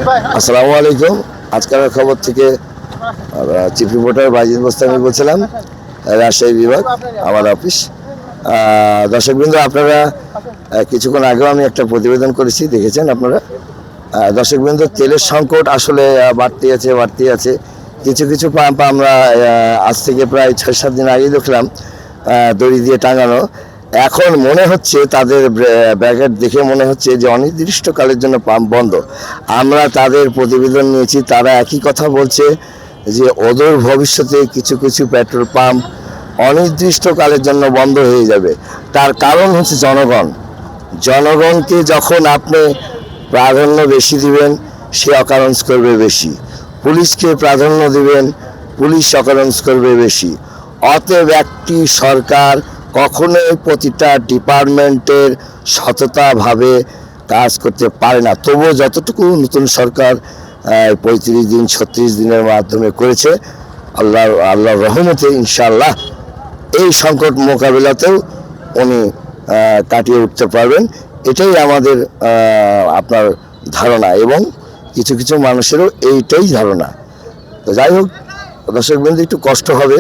আসসালামু আলাইকুম। আজকের খবর থেকে চিফ রিপোর্টার বাজিদ বোস্তামি বলছিলাম, রাজশাহী বিভাগ, আমার অফিস। দর্শকবৃন্দ, আপনারা কিছুক্ষণ আগেও আমি একটা প্রতিবেদন করেছি, দেখেছেন আপনারা। দর্শকবৃন্দ, তেলের সংকট আসলে বাড়তে আছে। কিছু কিছু পাম্প আমরা আজ থেকে প্রায় 6-7 দিন আগেই দেখলাম দড়ি দিয়ে টাঙানো। এখন মনে হচ্ছে তাদের ব্র্যাকেট দেখে মনে হচ্ছে যে অনির্দিষ্টকালের জন্য পাম্প বন্ধ। আমরা তাদের প্রতিবেদন নিয়েছি, তারা একই কথা বলছে যে অদূর ভবিষ্যতে কিছু কিছু পেট্রোল পাম্প অনির্দিষ্টকালের জন্য বন্ধ হয়ে যাবে। তার কারণ হচ্ছে জনগণকে যখন আপনি প্রাধান্য বেশি দিবেন, সে অকারেন্স করবে বেশি। পুলিশকে প্রাধান্য দিবেন, পুলিশ অকারেন্স করবে বেশি। অতএব একটি সরকার কখনোই প্রতিটা ডিপার্টমেন্টের সততাভাবে কাজ করতে পারে না। তবুও যতটুকু নতুন সরকার 35 দিন 36 দিনের মাধ্যমে করেছে, আল্লাহর রহমতে ইনশাআল্লাহ এই সংকট মোকাবিলাতেও উনি কাটিয়ে উঠতে পারবেন। এটাই আমাদের আপনার ধারণা, এবং কিছু কিছু মানুষেরও এইটাই ধারণা। তো যাই হোক, দর্শকবৃন্দ, একটু কষ্ট হবে,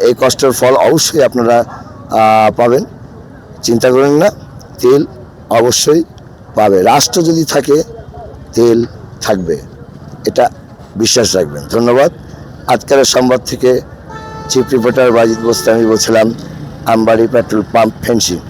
এই কষ্টের ফল অবশ্যই আপনারা পাবেন। চিন্তা করেন না, তেল অবশ্যই পাবে। রাষ্ট্র যদি থাকে, তেল থাকবে, এটা বিশ্বাস রাখবেন। ধন্যবাদ। আজকের সংবাদ থেকে চিফ রিপোর্টার বাজিদ বোস্তামি বলছিলাম, আমবাড়ি পেট্রোল পাম্প, ফেন্সিং।